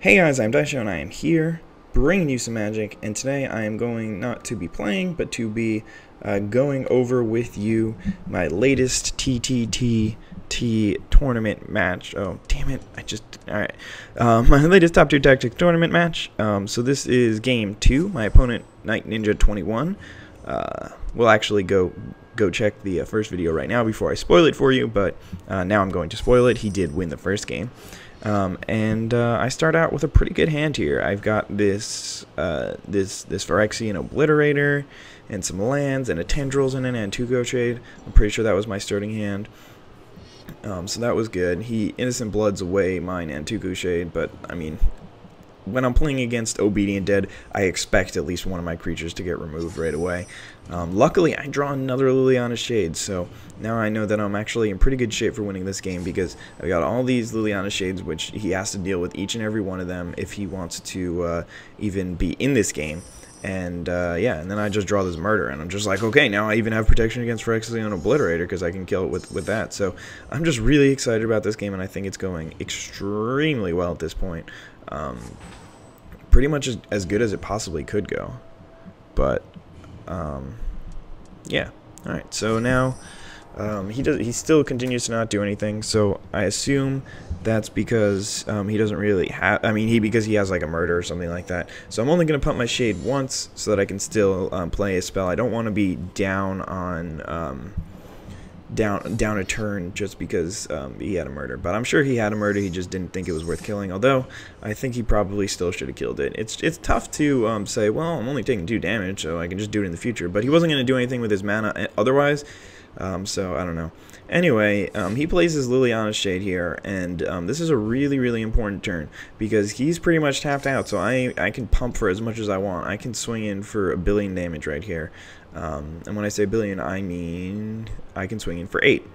Hey guys, I'm Daisho and I am here bringing you some magic, and today I am going not to be playing but to be going over with you my latest TTTT tournament match. Oh damn it, alright, my latest top 2 tactics tournament match. So this is game 2. My opponent, Knight Ninja 21. We'll actually go check the first video right now before I spoil it for you, but now I'm going to spoil it. He did win the first game. I start out with a pretty good hand here. I've got this Phyrexian Obliterator and some lands and a Tendrils and an Antuco Shade. I'm pretty sure that was my starting hand. So that was good. He Innocent Bloods away mine Antuco Shade, but I mean, when I'm playing against Obedient Dead, I expect at least one of my creatures to get removed right away. Luckily, I draw another Liliana Shade, so now I know that I'm actually in pretty good shape for winning this game, because I've got all these Liliana Shades, which he has to deal with each and every one of them if he wants to even be in this game. And yeah, and then I just draw this Murder, and I'm just like, okay, now I even have protection against Phyrexian Obliterator because I can kill it with that. So I'm just really excited about this game, and I think it's going extremely well at this point. Pretty much as good as it possibly could go. But yeah. Alright, so now he still continues to not do anything, so I assume that's because he doesn't really have, because he has like a Murder or something like that. So I'm only going to pump my Shade once so that I can still play a spell. I don't want to be down on down a turn just because he had a Murder. But I'm sure he had a Murder, he just didn't think it was worth killing, although I think he probably still should have killed it. It's tough to say, well, I'm only taking 2 damage, so I can just do it in the future. But he wasn't going to do anything with his mana otherwise, so I don't know. Anyway, he plays his Liliana Shade here, and this is a really, really important turn, because he's pretty much tapped out, so I can pump for as much as I want. I can swing in for 1 billion damage right here. And when I say billion, I mean I can swing in for 8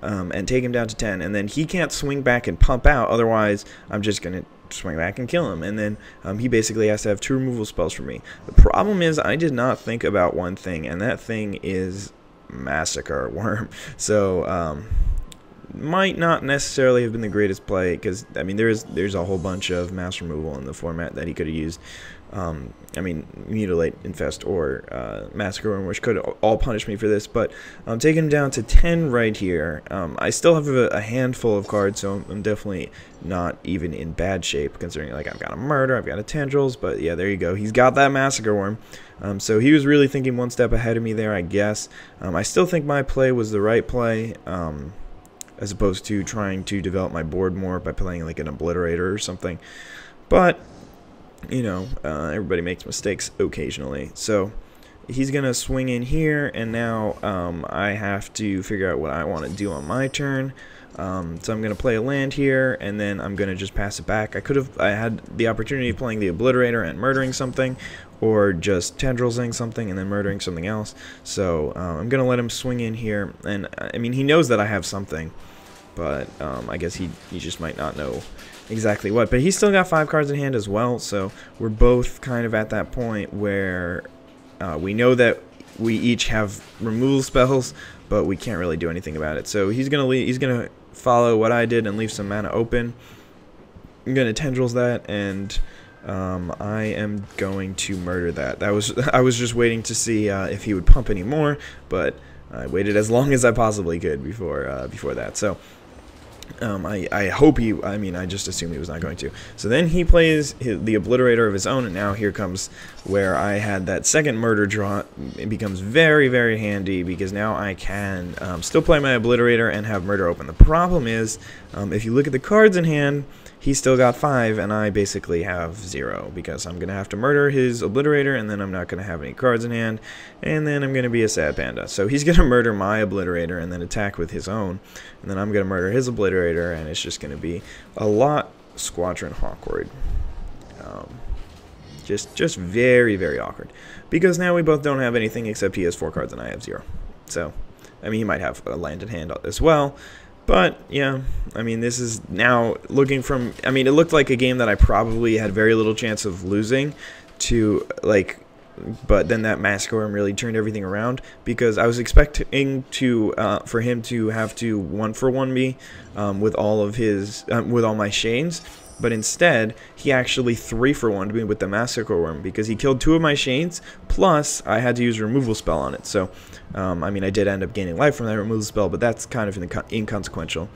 and take him down to 10, and then he can't swing back and pump out, otherwise I'm just going to swing back and kill him, and then he basically has to have 2 removal spells for me. The problem is I did not think about one thing, and that thing is Massacre Worm. So might not necessarily have been the greatest play, because I mean there's a whole bunch of mass removal in the format that he could have used. Mutilate, Infest, or Massacre Worm, which could all punish me for this, but I'm taking him down to 10 right here. I still have a handful of cards, so I'm definitely not even in bad shape, considering like I've got a Murder, I've got a Tendrils, but yeah, there you go. He's got that Massacre Worm. So he was really thinking one step ahead of me there, I guess. I still think my play was the right play, as opposed to trying to develop my board more by playing like an Obliterator or something. But you know, everybody makes mistakes occasionally. So he's gonna swing in here, and now I have to figure out what I want to do on my turn. So I'm gonna play a land here, and then I'm gonna just pass it back. I had the opportunity of playing the Obliterator and murdering something, or just Tendrilsing something and then murdering something else. So I'm gonna let him swing in here, and I mean, he knows that I have something, but I guess he just might not know exactly what. But he's still got 5 cards in hand as well, so we're both kind of at that point where we know that we each have removal spells, but we can't really do anything about it. So he's gonna follow what I did and leave some mana open. I'm gonna Tendrils that, and I am going to Murder that. I was just waiting to see if he would pump any more, but I waited as long as I possibly could before that. So I hope I just assumed he was not going to. So then he plays the Obliterator of his own, and now here comes where I had that second Murder draw. It becomes very, very handy, because now I can still play my Obliterator and have Murder open. The problem is, if you look at the cards in hand, he's still got 5, and I basically have 0, because I'm going to have to murder his Obliterator, and then I'm not going to have any cards in hand, and then I'm going to be a sad panda. So he's going to murder my Obliterator and then attack with his own, and then I'm going to murder his Obliterator, and it's just going to be a lot Squadron awkward. Just very, very awkward, because now we both don't have anything except he has 4 cards and I have 0. So, I mean, he might have a land in hand as well. But, yeah, I mean, this is now looking from, I mean, it looked like a game that I probably had very little chance of losing to, like, but then that Massacre Worm really turned everything around, because I was expecting to for him to have to 1-for-1 me with all of his with all my Shanes, but instead he actually 3-for-1'd me with the Massacre Worm because he killed 2 of my Shades, plus I had to use a removal spell on it. So, I mean, I did end up gaining life from that removal spell, but that's kind of inconsequential.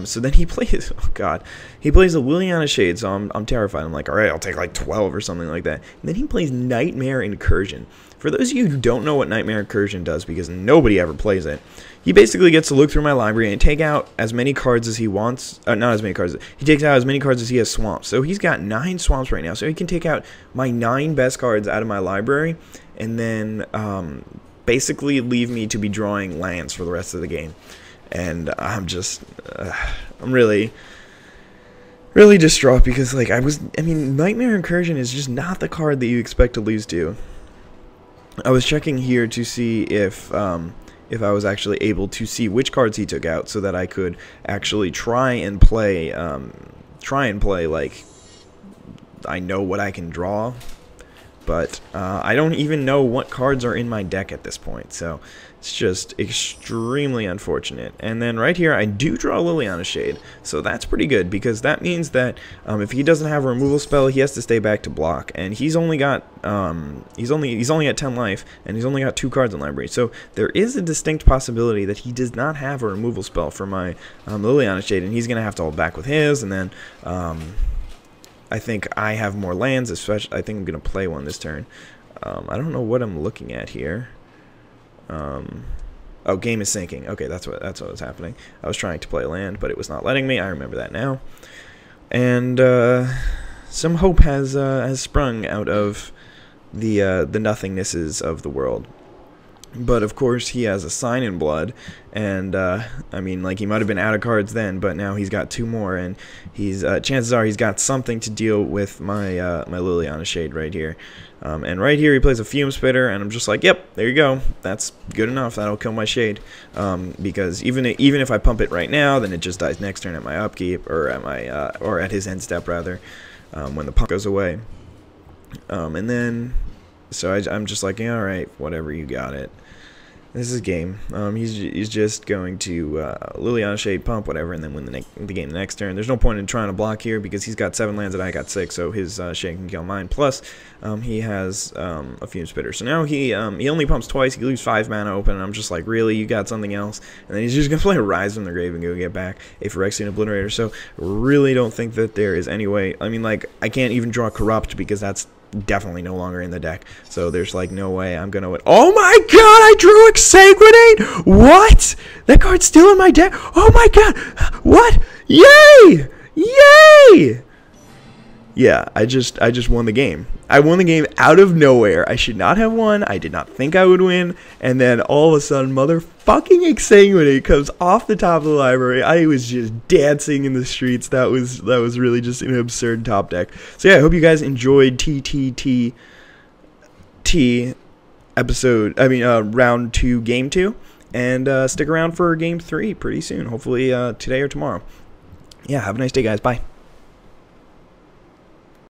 So then he plays, oh god, he plays a Liliana Shade, so I'm terrified. I'm like, alright, I'll take like 12 or something like that. And then he plays Nightmare Incursion. For those of you who don't know what Nightmare Incursion does, because nobody ever plays it, he basically gets to look through my library and take out as many cards as he wants. Not as many cards. He takes out as many cards as he has swamps. So he's got 9 swamps right now. So he can take out my 9 best cards out of my library and then basically leave me to be drawing lands for the rest of the game. And I'm just, I'm really distraught because, like, I mean, Nightmare Incursion is just not the card that you expect to lose to. I was checking here to see if I was actually able to see which cards he took out so that I could actually try and play, like, I know what I can draw. But I don't even know what cards are in my deck at this point, so it's just extremely unfortunate. And then right here, I do draw Liliana Shade, so that's pretty good because that means that if he doesn't have a removal spell, he has to stay back to block, and he's only got he's only at 10 life, and he's only got 2 cards in library. So there is a distinct possibility that he does not have a removal spell for my Liliana Shade, and he's gonna have to hold back with his, and then I think I have more lands, especially. I think I'm going to play one this turn. I don't know what I'm looking at here. Oh, game is sinking. Okay, that's what was happening. I was trying to play land, but it was not letting me. I remember that now. And some hope has sprung out of the nothingnnesses of the world. But of course he has a Sign in Blood, and I mean, like, he might have been out of cards then, but now he's got 2 more, and he's chances are he's got something to deal with my my Liliana Shade right here. And right here he plays a Fume Spitter, and I'm just like, yep, there you go, that's good enough, that'll kill my Shade. Because even if I pump it right now, then it just dies next turn at my upkeep, or at my or at his end step rather, when the pump goes away. And then so I'm just like, yeah, alright, whatever, you got it. This is game. He's just going to Liliana Shade, pump, whatever, and then win the game the next turn. There's no point in trying to block here because he's got 7 lands and I got 6, so his Shade can kill mine. Plus, he has a Fume Spitter. So now he only pumps twice. He leaves 5 mana open, and I'm just like, really, you got something else? And then he's just gonna play a Rise from the Grave and go get back a Phyrexian Obliterator. So really don't think that there is any way. I mean, like, I can't even draw Corrupt because that's definitely no longer in the deck, so there's like no way I'm gonna win. Oh my god, I drew Exsanguinate! What? That card's still in my deck? Oh my god! What? Yay! Yay! Yeah, I just won the game. I won the game out of nowhere. I should not have won. I did not think I would win. And then all of a sudden, motherfucking Exsanguinate comes off the top of the library. I was just dancing in the streets. That was really just an absurd top deck. So yeah, I hope you guys enjoyed TTTT round 2, game 2. And stick around for game 3 pretty soon. Hopefully today or tomorrow. Yeah, have a nice day, guys. Bye.